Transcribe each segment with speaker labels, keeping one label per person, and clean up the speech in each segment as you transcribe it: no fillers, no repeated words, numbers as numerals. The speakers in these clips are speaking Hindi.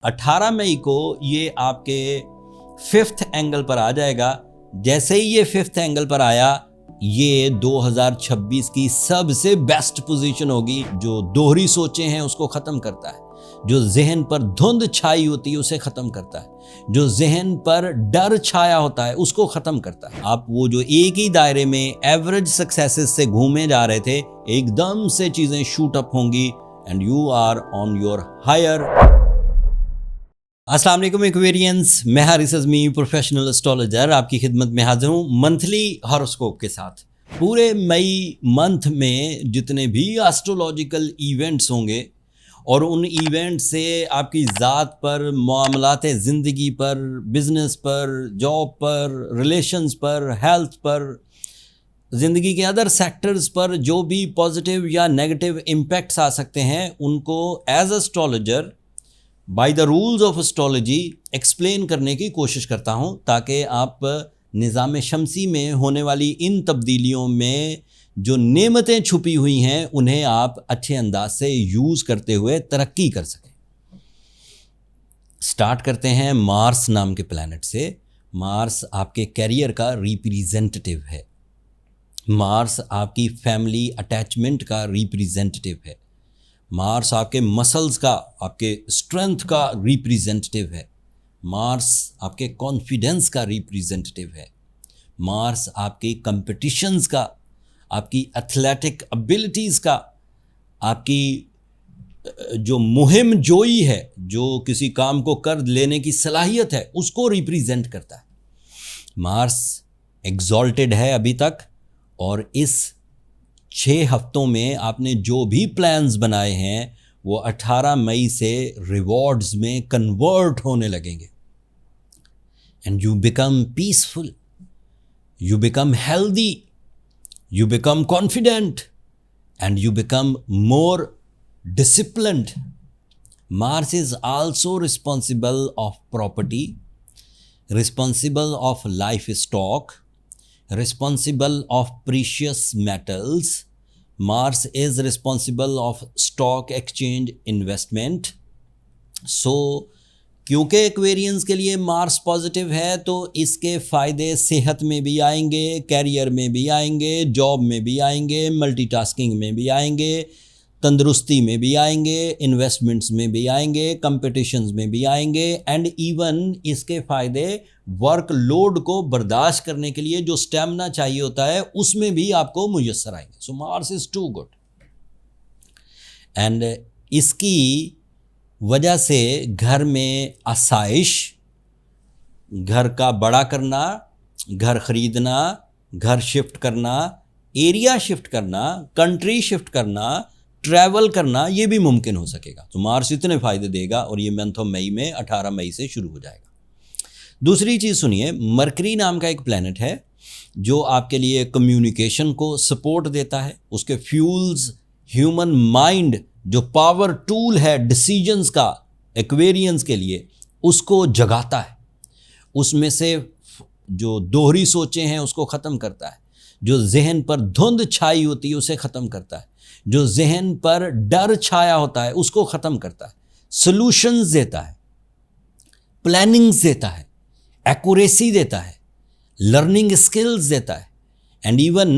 Speaker 1: 18 मई को ये आपके 5th एंगल पर आ जाएगा। जैसे ही ये 5th एंगल पर आया, ये 2026 की सबसे बेस्ट पोजीशन होगी। जो दोहरी सोचें हैं उसको ख़त्म करता है, जो जहन पर धुंध छाई होती है उसे ख़त्म करता है, जो जहन पर डर छाया होता है उसको ख़त्म करता है। आप वो जो एक ही दायरे में एवरेज सक्सेसेस से घूमे जा रहे थे, एकदम से चीज़ें शूट अप होंगी and you are on your higher. अस्सलाम वालेकुम एक्वेरियंस, मैं हारिस अज़मी प्रोफेशनल एस्ट्रोलॉजर आपकी खिदमत में हाजिर हूँ मंथली हॉरोस्कोप के साथ। पूरे मई मंथ में जितने भी एस्ट्रोलॉजिकल इवेंट्स होंगे और उन इवेंट से आपकी ज़ात पर, मामलाते ज़िंदगी पर, बिज़नेस पर, जॉब पर, रिलेशंस पर, हेल्थ पर, ज़िंदगी के अदर सेक्टर्स पर जो भी पॉजिटिव या नेगेटिव इम्पैक्ट्स आ सकते हैं, उनको as astrologer by the rules of astrology explain करने की कोशिश करता हूं, ताकि आप निज़ाम शमसी में होने वाली इन तब्दीलियों में जो नेमतें छुपी हुई हैं उन्हें आप अच्छे अंदाज से यूज़ करते हुए तरक्की कर सकें। स्टार्ट करते हैं मार्स नाम के प्लैनेट से। मार्स आपके कैरियर का रिप्रेजेंटेटिव है। मार्स आपकी फैमिली अटैचमेंट का रिप्रेजेंटेटिव है। मार्स आपके मसल्स का, आपके स्ट्रेंथ का रिप्रेजेंटेटिव है। मार्स आपके कॉन्फिडेंस का रिप्रेजेंटेटिव है। मार्स आपकी कंपटीशंस का, आपकी एथलेटिक एबिलिटीज़ का, आपकी जो मुहिम जोई है, जो किसी काम को कर लेने की सलाहियत है, उसको रिप्रेजेंट करता है। मार्स एग्जॉल्टेड है अभी तक, और इस 6 हफ्तों में आपने जो भी प्लान्स बनाए हैं वो 18 मई से रिवॉर्ड्स में कन्वर्ट होने लगेंगे। And you become peaceful, you become healthy, you become confident and you become more disciplined. Mars is also responsible of property, responsible of life stock, responsible of precious metals. Mars is responsible of stock exchange investment. So क्योंकि एक्वेरियंस के लिए मार्स पॉजिटिव है तो इसके फ़ायदे सेहत में भी आएंगे, कैरियर में भी आएंगे, जॉब में भी आएंगे, मल्टीटास्किंग में भी आएंगे, तंदुरुस्ती में भी आएंगे, इन्वेस्टमेंट्स में भी आएंगे, कंपटीशंस में भी आएंगे, एंड इवन इसके फ़ायदे वर्क लोड को बर्दाश्त करने के लिए जो स्टेमिना चाहिए होता है उसमें भी आपको मुयस्सर आएंगे। So Mars is too good. And इसकी वजह से घर में आसाइश, घर का बड़ा करना, घर ख़रीदना, घर शिफ्ट करना, एरिया शिफ्ट करना, कंट्री शिफ्ट करना, ट्रैवल करना, ये भी मुमकिन हो सकेगा। तो मार्स इतने फ़ायदे देगा और ये मंथ ऑफ मई में 18 मई से शुरू हो जाएगा। दूसरी चीज़ सुनिए, मरकरी नाम का एक प्लैनेट है जो आपके लिए कम्युनिकेशन को सपोर्ट देता है। उसके फ्यूल्स ह्यूमन माइंड, जो पावर टूल है डिसीजंस का एक्वेरियंस के लिए, उसको जगाता है। उसमें से जो दोहरी सोचें हैं उसको ख़त्म करता है, जो जहन पर धुंध छाई होती है उसे ख़त्म करता है, जो जहन पर डर छाया होता है उसको ख़त्म करता है, सॉल्यूशंस देता है, प्लानिंग्स देता है, एक्यूरेसी देता है, लर्निंग स्किल्स देता है, and even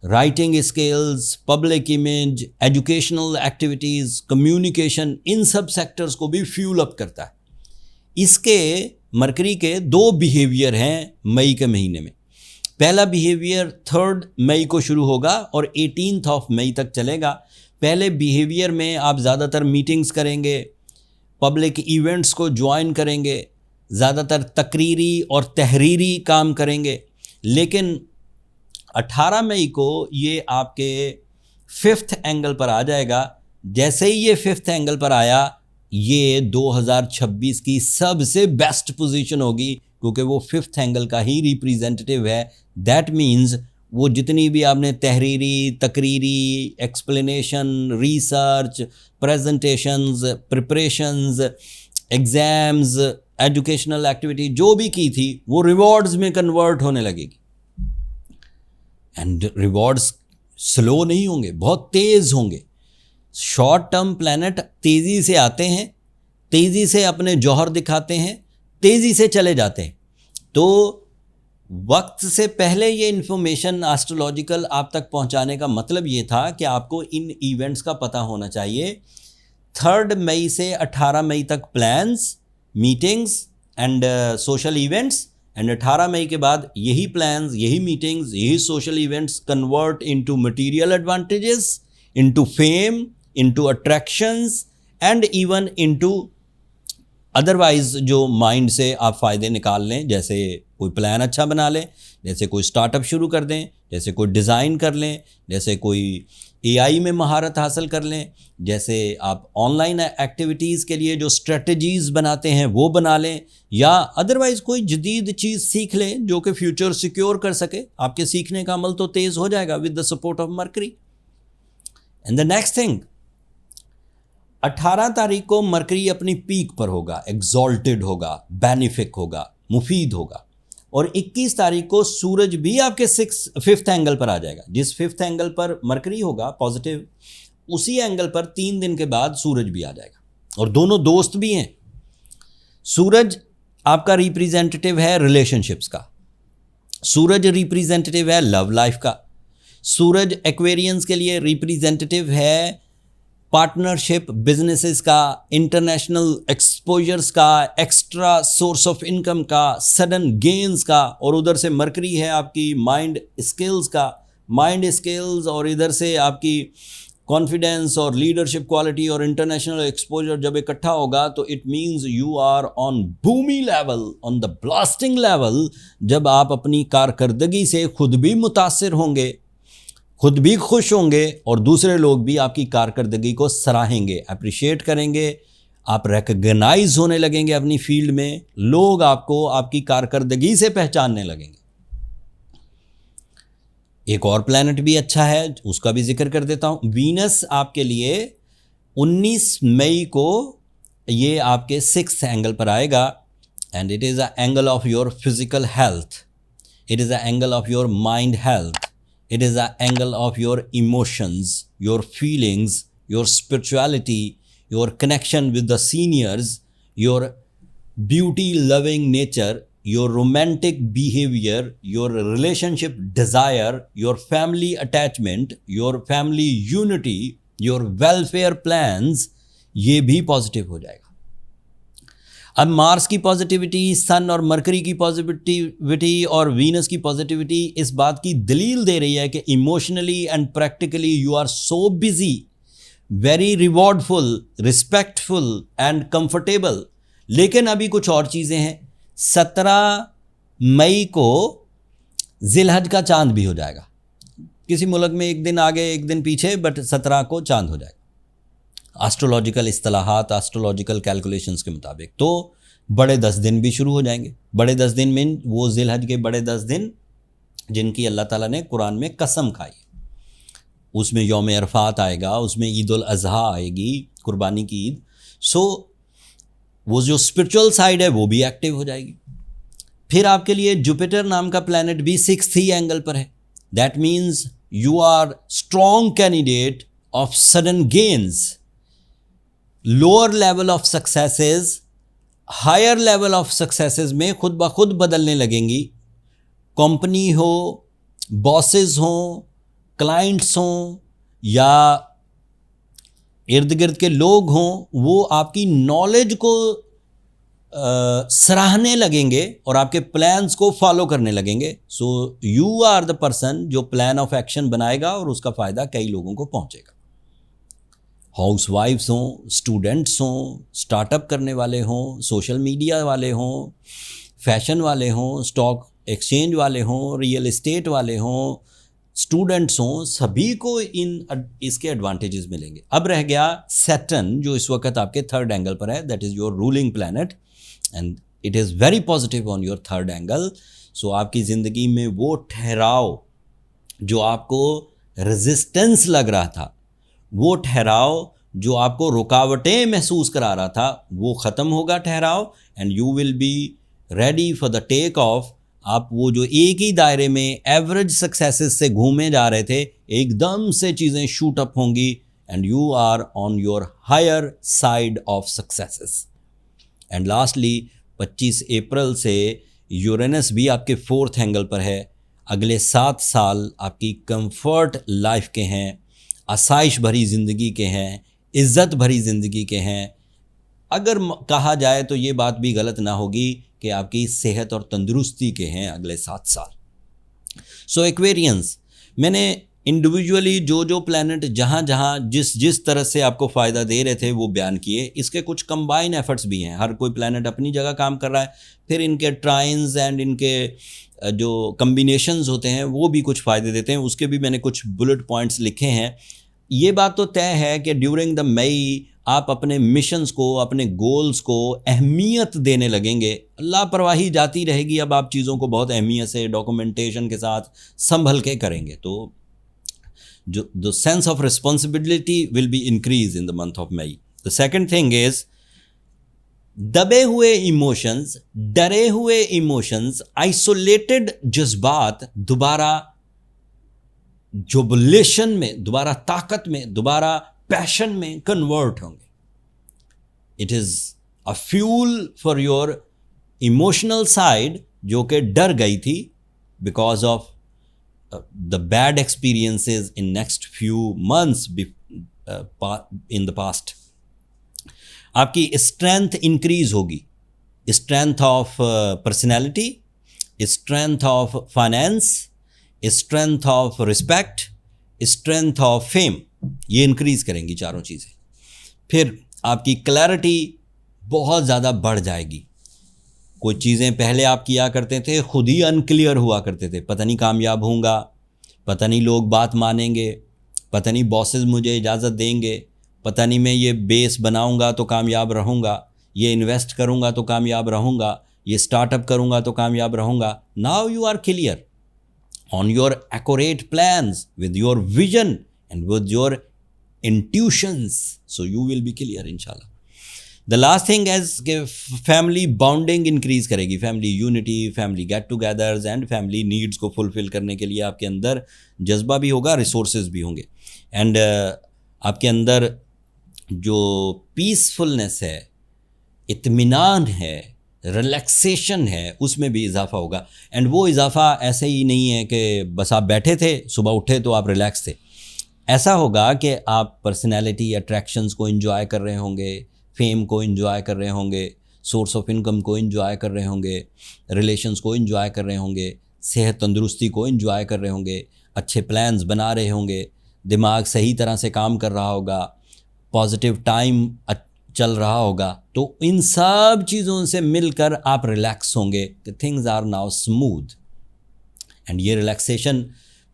Speaker 1: writing skills, public image, educational activities, communication, इन सब सेक्टर्स को भी फ्यूल अप करता है। इसके मरकरी के 2 बिहेवियर हैं मई के महीने में। पहला बिहेवियर 3 मई को शुरू होगा और 18 ऑफ मई तक चलेगा। पहले बिहेवियर में आप ज़्यादातर मीटिंग्स करेंगे, पब्लिक इवेंट्स को ज्वाइन करेंगे, ज़्यादातर तकरीरी और तहरीरी काम करेंगे। लेकिन 18 मई को ये आपके 5th एंगल पर आ जाएगा। जैसे ही ये 5th एंगल पर आया, ये 2026 की सबसे बेस्ट पोजीशन होगी, क्योंकि वो 5th एंगल का ही रिप्रेजेंटेटिव है। दैट मीन्स वो जितनी भी आपने तहरीरी, तकरीरी, explanation, research, presentations, preparations, exams, educational activity जो भी की थी वो रिवॉर्ड्स में कन्वर्ट होने लगेगी। एंड रिवॉर्ड्स स्लो नहीं होंगे, बहुत तेज़ होंगे। शॉर्ट टर्म प्लैनेट तेज़ी से आते हैं, तेज़ी से अपने जौहर दिखाते हैं, तेज़ी से चले जाते हैं। तो वक्त से पहले ये इन्फॉर्मेशन एस्ट्रोलॉजिकल आप तक पहुंचाने का मतलब ये था कि आपको इन इवेंट्स का पता होना चाहिए। 3 मई से 18 मई तक plans, meetings and social events, and 18 मई के बाद यही प्लान्स, यही मीटिंग्स, यही social events convert into material advantages, into fame, into attractions and even into otherwise जो माइंड से आप फ़ायदे निकाल लें। जैसे कोई प्लान अच्छा बना लें, जैसे कोई स्टार्टअप शुरू कर दें, जैसे कोई डिज़ाइन कर लें, जैसे कोई एआई में महारत हासिल कर लें, जैसे आप ऑनलाइन एक्टिविटीज़ के लिए जो स्ट्रेटजीज़ बनाते हैं वो बना लें, या अदरवाइज़ कोई जदीद चीज़ सीख लें जो कि फ्यूचर सिक्योर कर सके। आपके सीखने का अमल तो तेज़ हो जाएगा with the support of mercury. And the next thing, 18 तारीख को मरकरी अपनी पीक पर होगा, एग्जॉल्टेड होगा, बेनिफिक होगा, मुफीद होगा। और 21 तारीख को सूरज भी आपके 5th एंगल पर आ जाएगा। जिस 5th एंगल पर मरकरी होगा पॉजिटिव, उसी एंगल पर 3 दिन के बाद सूरज भी आ जाएगा, और दोनों दोस्त भी हैं। सूरज आपका रिप्रेजेंटेटिव है रिलेशनशिप्स का, सूरज रिप्रेजेंटेटिव है लव लाइफ का, सूरज एक्वेरियंस के लिए रिप्रेजेंटेटिव है पार्टनरशिप, बिजनेसेस का, इंटरनेशनल एक्सपोजर्स का, एक्स्ट्रा सोर्स ऑफ इनकम का, सडन गेन्स का। और उधर से मरकरी है आपकी माइंड स्किल्स का, माइंड स्किल्स, और इधर से आपकी कॉन्फिडेंस और लीडरशिप क्वालिटी और इंटरनेशनल एक्सपोजर जब इकट्ठा होगा तो it means you are on boomy level, on the blasting level. जब आप अपनी कारकर्दगी से खुद भी मुतासिर होंगे, खुद भी खुश होंगे, और दूसरे लोग भी आपकी कारकर्दगी को सराहेंगे, अप्रिशिएट करेंगे, आप रिकग्नाइज होने लगेंगे अपनी फील्ड में, लोग आपको आपकी कारकर्दगी से पहचानने लगेंगे। एक और प्लैनेट भी अच्छा है, उसका भी जिक्र कर देता हूं। वीनस आपके लिए 19 मई को ये आपके 6th एंगल पर आएगा, and it is a angle of your physical health, it is a angle of your mind health, it is an angle of your emotions, your feelings, your spirituality, your connection with the seniors, your beauty loving nature, your romantic behavior, your relationship desire, your family attachment, your family unity, your welfare plans, ये भी पॉजिटिव हो जाएगा। अब मार्स की पॉजिटिविटी, सन और मरकरी की पॉजिटिविटी और वीनस की पॉजिटिविटी इस बात की दलील दे रही है कि emotionally and practically you are so busy, very rewardful, respectful and comfortable. लेकिन अभी कुछ और चीज़ें हैं। 17 मई को जिलहज का चांद भी हो जाएगा। किसी मुल्क में एक दिन आगे एक दिन पीछे, बट 17 को चांद हो जाएगा एस्ट्रोलॉजिकल इस्तिलाहात, एस्ट्रोलॉजिकल कैलकुलेशंस के मुताबिक। तो बड़े 10 दिन भी शुरू हो जाएंगे। बड़े 10 दिन में वो जिलहज के बड़े 10 दिन जिनकी अल्लाह ताला ने कुरान में कसम खाई, उसमें यौम अरफात आएगा, उसमें ईद उल अज़हा आएगी, कुर्बानी की ईद। सो वो जो स्पिरिचुअल साइड है वो भी एक्टिव हो जाएगी। फिर आपके लिए जुपिटर नाम का प्लैनेट भी 6th एंगल पर है। That means you are strong candidate of sudden gains, lower level of successes higher level of successes में खुद ब खुद बदलने लगेंगी। कंपनी हो, बॉसेस हों, क्लाइंट्स हों, या इर्द गिर्द के लोग हों, वो आपकी नॉलेज को सराहने लगेंगे और आपके प्लान्स को फॉलो करने लगेंगे। So you are the person जो प्लान ऑफ एक्शन बनाएगा और उसका फ़ायदा कई लोगों को पहुंचेगा। हाउसवाइफ्स हों, स्टूडेंट्स हों, स्टार्टअप करने वाले हों, सोशल मीडिया वाले हों, फैशन वाले हों, स्टॉक एक्सचेंज वाले हों, रियल एस्टेट वाले हों, स्टूडेंट्स हों, सभी को इसके एडवांटेजेस मिलेंगे। अब रह गया सैटर्न, जो इस वक्त आपके 3rd एंगल पर है। That is your ruling planet and it is very positive on your 3rd angle. So आपकी ज़िंदगी में वो ठहराव जो आपको रेजिस्टेंस लग रहा था, वो ठहराव जो आपको रुकावटें महसूस करा रहा था, वो ख़त्म होगा ठहराव, and you will be ready for the take off. आप वो जो एक ही दायरे में एवरेज सक्सेसेस से घूमे जा रहे थे, एकदम से चीज़ें शूट अप होंगी and you are on your higher side of successes. And lastly 25 April से यूरेनस भी आपके 4th एंगल पर है। अगले 7 साल आपकी कंफर्ट लाइफ के हैं, आसाइश भरी ज़िंदगी के हैं, इज़्ज़त भरी ज़िंदगी के हैं। अगर कहा जाए तो ये बात भी गलत ना होगी कि आपकी सेहत और तंदुरुस्ती के हैं अगले 7 साल। सो एक्वेरियंस, मैंने इंडिविजुअली जो प्लैनेट जहाँ जिस तरह से आपको फ़ायदा दे रहे थे वो बयान किए। इसके कुछ कंबाइन एफर्ट्स भी हैं, हर कोई प्लैनेट अपनी जगह काम कर रहा है, फिर इनके ट्राइन्स एंड इनके जो कम्बिनेशंस होते हैं वो भी कुछ फ़ायदे देते हैं। उसके भी मैंने कुछ बुलेट पॉइंट्स लिखे हैं। ये बात तो तय है कि ड्यूरिंग द मई आप अपने मिशंस को, अपने गोल्स को अहमियत देने लगेंगे। लापरवाही जाती रहेगी, अब आप चीज़ों को बहुत अहमियत से डॉक्यूमेंटेशन के साथ संभल के करेंगे, तो जो the sense of responsibility will be increase in the month of May. The second thing is दबे हुए इमोशंस, डरे हुए इमोशंस, आइसोलेटेड जज्बात दोबारा जुबिलेशन में, दोबारा ताकत में, दोबारा पैशन में कन्वर्ट होंगे। It is a fuel for your emotional side जो कि डर गई थी because of the bad experiences in next few months in the past. आपकी स्ट्रेंथ इंक्रीज होगी, strength of personality, strength of finance, strength of respect, strength of fame, ये इंक्रीज करेंगी चारों चीज़ें। फिर आपकी क्लैरिटी बहुत ज़्यादा बढ़ जाएगी। कोई चीज़ें पहले आप किया करते थे खुद ही अनक्लियर हुआ करते थे, पता नहीं कामयाब होऊंगा, पता नहीं लोग बात मानेंगे, पता नहीं बॉसेस मुझे इजाज़त देंगे, पता नहीं मैं ये बेस बनाऊंगा तो कामयाब रहूंगा, ये इन्वेस्ट करूंगा तो कामयाब रहूंगा, ये स्टार्टअप करूंगा तो कामयाब रहूंगा। Now you are clear on your accurate plans with your vision and with your intuitions, so you will be clear inshallah. The last thing is कि family bonding increase करेगी, family unity, family get togethers and family needs को fulfill करने के लिए आपके अंदर जज्बा भी होगा, resources भी होंगे, and आपके अंदर जो peacefulness है, इत्मीनान है, रिलैक्सेशन है, उसमें भी इजाफा होगा। एंड वो इजाफा ऐसे ही नहीं है कि बस आप बैठे थे, सुबह उठे तो आप रिलैक्स थे। ऐसा होगा कि आप पर्सनैलिटी अट्रैक्शंस को एंजॉय कर रहे होंगे, फेम को एंजॉय कर रहे होंगे, सोर्स ऑफ इनकम को एंजॉय कर रहे होंगे, रिलेशंस को एंजॉय कर रहे होंगे, सेहत तंदुरुस्ती को एंजॉय कर रहे होंगे, अच्छे प्लान्स बना रहे होंगे, दिमाग सही तरह से काम कर रहा होगा, पॉजिटिव टाइम चल रहा होगा। तो इन सब चीज़ों से मिलकर आप रिलैक्स होंगे कि things are now smooth, and ये रिलैक्सेशन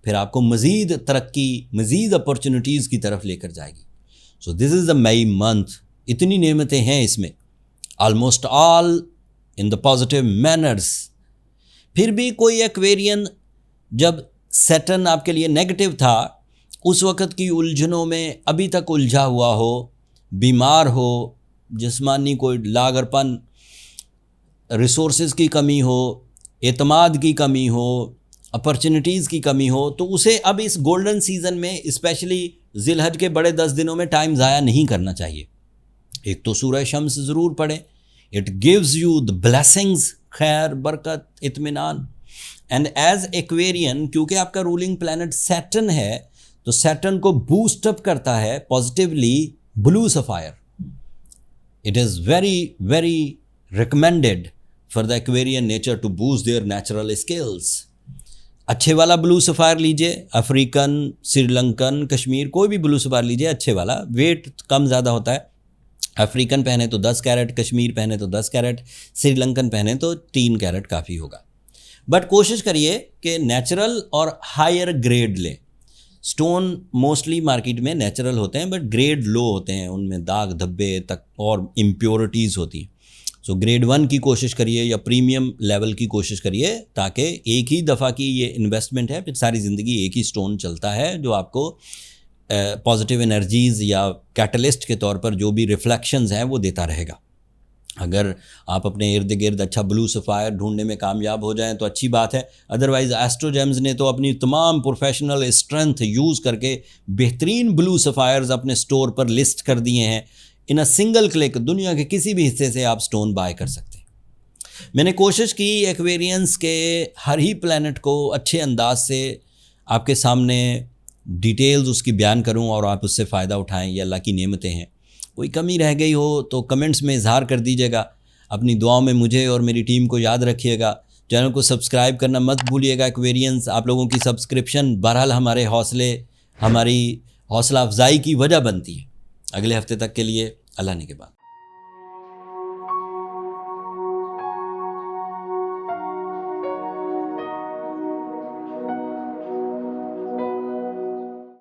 Speaker 1: फिर आपको मज़ीद तरक्की, मज़ीद अपॉर्चुनिटीज़ की तरफ लेकर जाएगी। So this is the May month. इतनी नेमतें हैं इसमें, almost all in the positive manners. फिर भी कोई एक्वेरियन जब सैटर्न आपके लिए नेगेटिव था, उस वक़्त की उलझनों में अभी तक उलझा हुआ हो, बीमार हो, जिस्मानी कोई लागरपन, रिसोर्सेज की कमी हो, एतमाद की कमी हो, अपॉर्चुनिटीज़ की कमी हो, तो उसे अब इस गोल्डन सीज़न में, स्पेशली ज़िलहज के बड़े 10 दिनों में टाइम ज़ाया नहीं करना चाहिए। एक तो सूरह शम्स ज़रूर पढ़ें, it gives you the blessings, खैर, बरकत, इत्मीनान। एंड एज एक्वेरियन, क्योंकि आपका रूलिंग प्लैनेट सैटर्न है, तो सैटर्न को बूस्टअप करता है positively blue sapphire. It is very very recommended for the Aquarian nature to boost their natural skills. अच्छे वाला ब्लू सफ़ायर लीजिए, अफ्रीकन, श्रीलंकन, कश्मीर, कोई भी ब्लू सफ़ायर लीजिए अच्छे वाला, वेट कम ज़्यादा होता है। अफ्रीकन पहने तो 10 कैरेट, कश्मीर पहने तो 10 कैरेट, श्रीलंकन पहने तो 3 कैरेट काफ़ी होगा। बट कोशिश करिए कि नेचुरल और हायर ग्रेड लें। स्टोन मोस्टली मार्केट में नेचुरल होते हैं, बट ग्रेड लो होते हैं, उनमें दाग धब्बे तक और इम्प्योरिटीज़ होती हैं। सो ग्रेड 1 की कोशिश करिए या प्रीमियम लेवल की कोशिश करिए, ताकि एक ही दफ़ा की ये इन्वेस्टमेंट है, फिर सारी ज़िंदगी एक ही स्टोन चलता है जो आपको पॉजिटिव एनर्जीज़ या कैटलिस्ट के तौर पर जो भी रिफ्लेक्शंस हैं वो देता रहेगा। अगर आप अपने इर्द गिर्द अच्छा ब्लू सफ़ायर ढूंढने में कामयाब हो जाएं तो अच्छी बात है। अदरवाइज़ एस्ट्रोजेम्स ने तो अपनी तमाम प्रोफेशनल स्ट्रेंथ यूज़ करके बेहतरीन ब्लू सफ़ायर्स अपने स्टोर पर लिस्ट कर दिए हैं। इन अ सिंगल क्लिक दुनिया के किसी भी हिस्से से आप स्टोन बाय कर सकते हैं। मैंने कोशिश की एक्वेरियंस के हर ही प्लैनेट को अच्छे अंदाज से आपके सामने डिटेल्स उसकी बयान करूं और आप उससे फ़ायदा उठाएं। ये अल्लाह की नेमतें हैं। कोई कमी रह गई हो तो कमेंट्स में इजहार कर दीजिएगा। अपनी दुआओं में मुझे और मेरी टीम को याद रखिएगा। चैनल को सब्सक्राइब करना मत भूलिएगा। एक्वेरियंस आप लोगों की सब्सक्रिप्शन बहरहाल हमारे हौसला अफजाई की वजह बनती है। अगले हफ्ते तक के लिए अल्लाह ने के बाद।